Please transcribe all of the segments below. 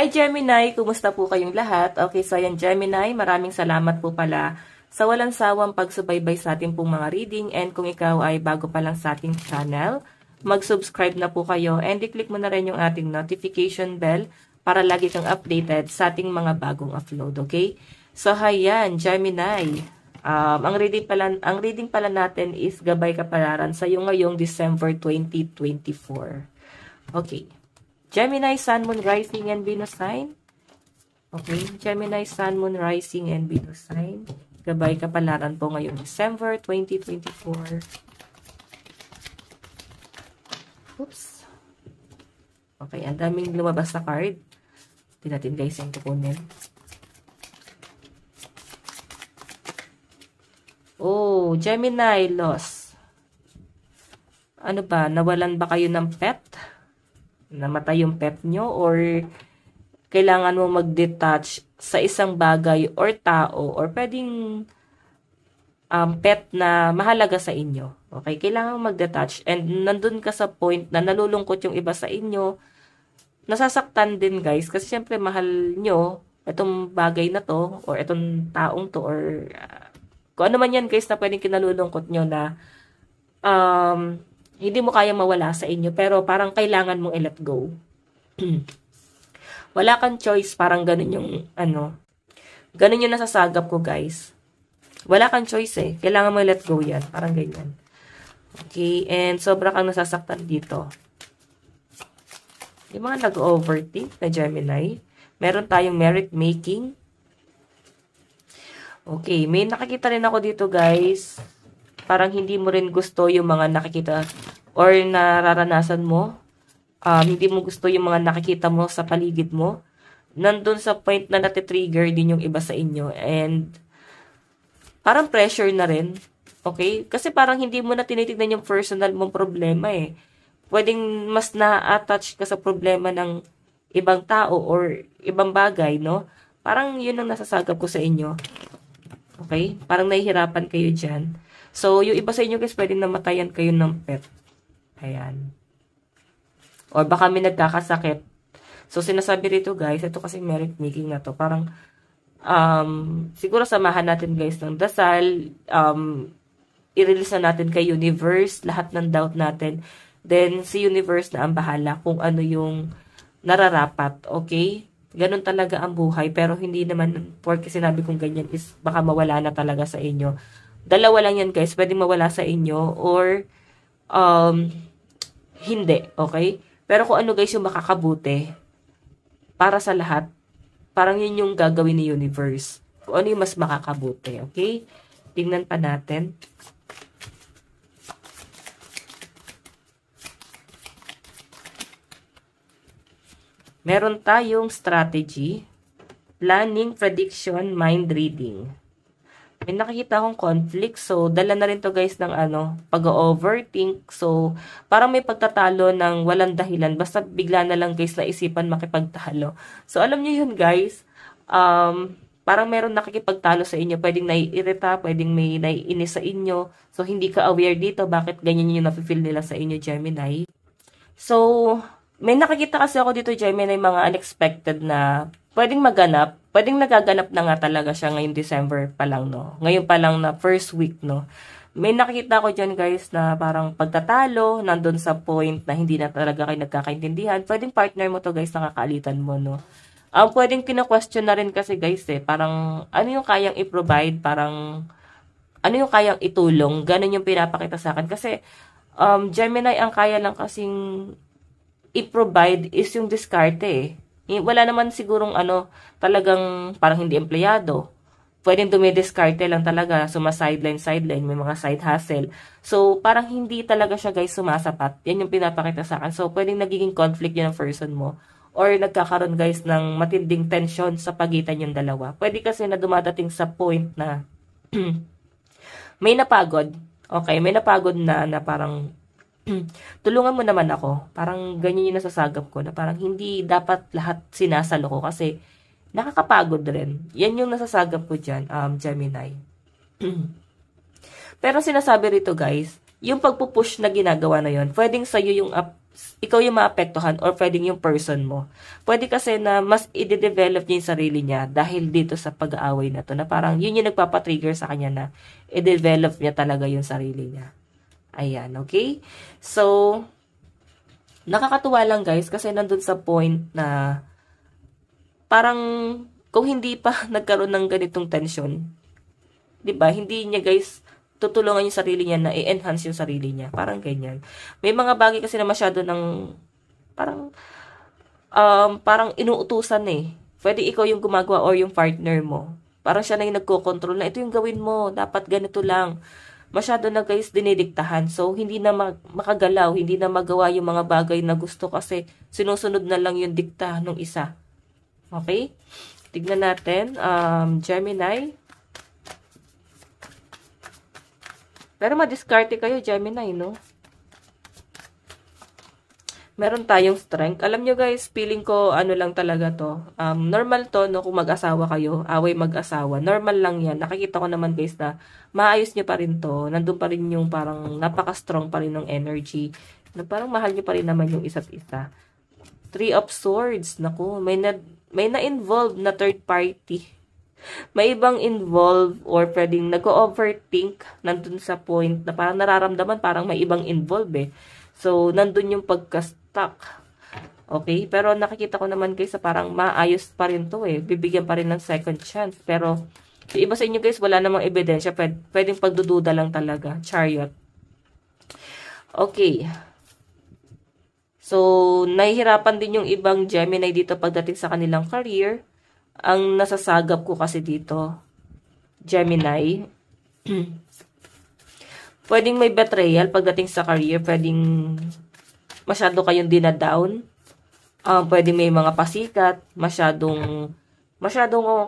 Hi Gemini! Kumusta po kayong lahat? Okay, so ayan Gemini, maraming salamat po pala sa walang sawang pagsubaybay sa ating pong mga reading, and kung ikaw ay bago pa lang sa ating channel, mag-subscribe na po kayo and i-click mo na rin yung ating notification bell para lagi kang updated sa ating mga bagong upload, okay? So ayan Gemini, ang reading pala natin is Gabay Kapalaran sa iyo ngayong December 2024. Okay. Gemini, Sun, Moon, Rising, and Venus sign. Okay. Gemini, Sun, Moon, Rising, and Venus sign. Gabay Kapalaran po ngayong December 2024. Oops. Okay. Ang daming lumabas na card. Hindi natin guys yung kukunin. Oh, Gemini, loss. Ano ba? Nawalan ba kayo ng pet? Namatay yung pet nyo, or kailangan mo mag-detach sa isang bagay or tao, or pwedeng pet na mahalaga sa inyo. Okay? Kailangan mo mag-detach, and nandun ka sa point na nalulungkot yung iba sa inyo, nasasaktan din guys, kasi syempre mahal nyo itong bagay na to, or itong taong to, or kung ano man yan guys na pwedeng kinalulungkot nyo na hindi mo kaya mawala sa inyo, pero parang kailangan mong i-let go. Wala kang choice, parang ganun yung, ganun yung nasasagap ko, guys. Wala kang choice eh. Kailangan mo i-let go yan. Parang ganyan. Okay, and sobra kang nasasaktan dito. Yung mga nag-overthink na Gemini, meron tayong merit making. Okay, may nakikita rin ako dito, guys. Parang hindi mo rin gusto yung mga nakikita or nararanasan mo. Hindi mo gusto yung mga nakikita mo sa paligid mo. Nandun sa point na natitrigger din yung iba sa inyo. And parang pressure na rin. Okay? Kasi parang hindi mo na tinitignan yung personal mong problema eh. Pwedeng mas na-attach ka sa problema ng ibang tao or ibang bagay, no? Parang yun ang nasasagap ko sa inyo. Okay? Parang nahihirapan kayo dyan. So, yung iba sa inyo guys, pwedeng namatayan kayo ng pet. Ayan. Or baka may nagkakasakit. So, sinasabi rito guys, ito kasi merit making na to. Parang, siguro samahan natin guys ng dasal. I-release na natin kay universe, lahat ng doubt natin. Then, si universe na ang bahala kung ano yung nararapat. Okay? Ganun talaga ang buhay. Pero hindi naman, porque sinabi kong ganyan is baka mawala na talaga sa inyo. Dalawa lang yan guys, pwede mawala sa inyo or hindi, okay? Pero kung ano guys yung makakabuti para sa lahat, parang yun yung gagawin ni universe. Kung ano yung mas makakabuti, okay? Tingnan pa natin. Meron tayong strategy, planning, prediction, mind reading. May nakikita akong conflict. So, dala na rin to guys ng pag-overthink. So, parang may pagtatalo ng walang dahilan. Basta bigla na lang guys naisipan makipagtalo. So, alam niyo yun guys. Parang meron nakikipagtalo sa inyo. Pwedeng naiirita, pwedeng may naiinis sa inyo. So, hindi ka aware dito. Bakit ganyan yung nafe-feel nila sa inyo, Gemini? So, may nakikita kasi ako dito, Gemini, mga unexpected na pwedeng maganap. Pwedeng nagaganap na nga talaga siya ngayong December pa lang, no? Ngayon pa lang na first week, no? May nakikita ko dyan, guys, na parang pagtatalo, nandun sa point na hindi na talaga kayo nagkakaintindihan. Pwedeng partner mo to, guys, nakakaalitan mo, no? Pwedeng kina-question na rin kasi, guys, parang ano yung kayang i-provide, parang ano yung kayang itulong. Ganun yung pinapakita sa akin. Kasi, Gemini, ang kaya lang kasing i-provide is yung diskarte, eh. Wala naman sigurong talagang parang hindi empleyado. Pwedeng dumidiskarte lang talaga, suma-sideline, may mga side hustle. So, parang hindi talaga siya guys sumasapat. Yan yung pinapakita sa akin. So, pwedeng nagiging conflict yun ng person mo. Or nagkakaroon guys ng matinding tension sa pagitan yung dalawa. Pwede kasi na dumadating sa point na may napagod. Okay, may napagod na parang tulungan mo naman ako. Parang ganyan yung nasasagap ko na parang hindi dapat lahat sinasalo ko kasi nakakapagod rin. Yan yung nasasagap ko dyan, Gemini. Pero sinasabi rito guys, yung pagpupush na ginagawa na yon, pwedeng sa'yo yung ikaw yung maapektuhan or pwedeng yung person mo. Pwede kasi na mas i-develop niya yung sarili niya dahil dito sa pag-aaway na to, na parang yun yung nagpapatrigger sa kanya na i-develop niya talaga yung sarili niya. Ayan, okay? So, nakakatuwa lang guys kasi nandun sa point na parang kung hindi pa nagkaroon ng ganitong tension, 'di ba? Hindi niya guys tutulungan yung sarili niya na i-enhance yung sarili niya. Parang ganyan. May mga bagay kasi na masyado ng parang inuutusan eh. Pwede ikaw yung gumagawa or yung partner mo. Parang siya na yung nagko-control na ito yung gawin mo, dapat ganito lang. Masyado na guys dinidiktahan. So, hindi na makagalaw, hindi na magawa yung mga bagay na gusto kasi sinusunod na lang yung dikta ng isa. Okay? Tignan natin. Gemini. Pero madiskarte kayo, Gemini, no? Meron tayong strength. Alam nyo guys, feeling ko ano lang talaga to. Normal to, no? Kung mag-asawa kayo, away mag-asawa. Normal lang yan. Nakikita ko naman guys na maayos nyo pa rin to. Nandun pa rin yung parang napaka-strong pa rin ng energy. Na parang mahal nyo pa rin naman yung isa't isa. Three of Swords. Naku, may na-involve na third party. May ibang involved or pwedeng nag-overthink nandun sa point na parang nararamdaman parang may ibang involved eh. So, nandun yung pagka-stuck. Okay? Pero nakikita ko naman guys sa parang maayos pa rin to eh. Bibigyan pa rin ng second chance. Pero, yung iba sa inyo guys, wala namang ebidensya. Pwedeng pagdududa lang talaga. Chariot. Okay. So, nahihirapan din yung ibang Gemini dito pagdating sa kanilang career. Ang nasasagap ko kasi dito, Gemini, pwedeng may betrayal pagdating sa career, pwedeng masyado kayong dinadown, pwedeng may mga pasikat, masyadong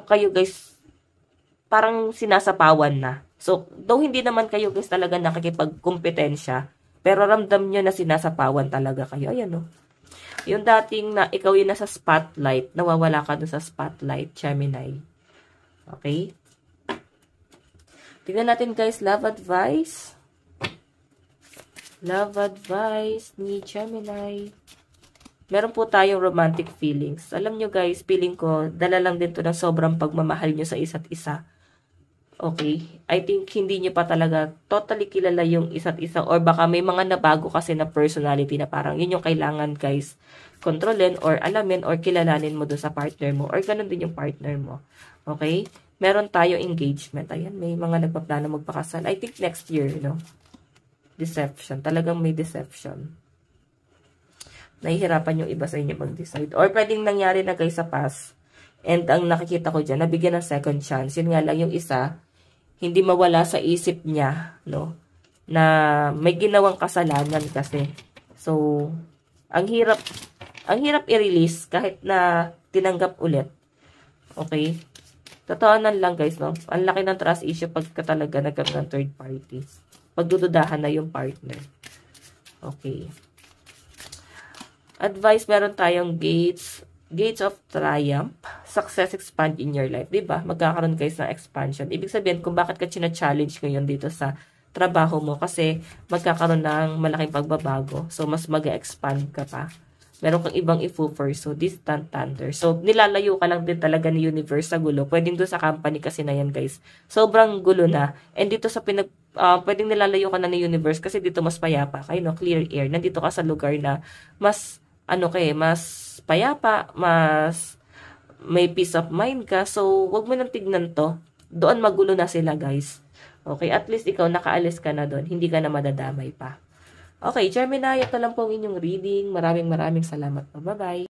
kayo guys, parang sinasapawan na. So, though hindi naman kayo guys talaga nakikipagkumpetensya, pero ramdam nyo na sinasapawan talaga kayo. Ayan o. Yung dating na ikaw yung nasa spotlight, nawawala ka dun sa spotlight, Gemini. Okay? Tingnan natin guys, love advice. Love advice ni Gemini. Meron po tayong romantic feelings. Alam nyo guys, feeling ko, dala lang din to ng sobrang pagmamahal nyo sa isa't isa. Okay? I think hindi nyo pa talaga totally kilala yung isa't isa or baka may mga nabago kasi na personality na parang yun yung kailangan guys kontrolin or alamin or kilalanin mo doon sa partner mo or ganun din yung partner mo. Okay? Meron tayo engagement. Ayan, may mga nagpaplano magpakasal. I think next year, no? Deception. Talagang may deception. Nahihirapan yung iba sa inyo mag-decide. Or pwedeng nangyari na guys sa past. And ang nakikita ko dyan, nabigyan ng second chance. Yun nga lang yung isa, hindi mawala sa isip niya, no? Na may ginawang kasalanan kasi. So, ang hirap i-release kahit na tinanggap ulit. Okay? Totoonan lang guys, no? Ang laki ng trust issue pagka talaga nagkaroon ng third party. Pagdududahan na yung partner. Okay. Advice, meron tayong Gates of Triumph, success expand in your life. Diba? Magkakaroon guys ng expansion. Ibig sabihin kung bakit ka china-challenge ngayon dito sa trabaho mo kasi magkakaroon ng malaking pagbabago. So, mas mag-expand ka pa. Meron kang ibang i-fuffer. So, distant thunder. So, nilalayo ka lang din talaga ni universe sa gulo. Pwedeng doon sa company kasi na yan guys. Sobrang gulo na. And dito sa pwedeng nilalayo ka na ni universe kasi dito mas payapa kayo, no? Clear air. Nandito ka sa lugar na mas mas payapa, mas may peace of mind ka. So, wag mo nang tignan to. Doon magulo na sila, guys. Okay, at least ikaw nakaalis ka na doon. Hindi ka na madadamay pa. Okay, Gemini, ito lang po ang inyong reading. Maraming salamat po. Bye-bye.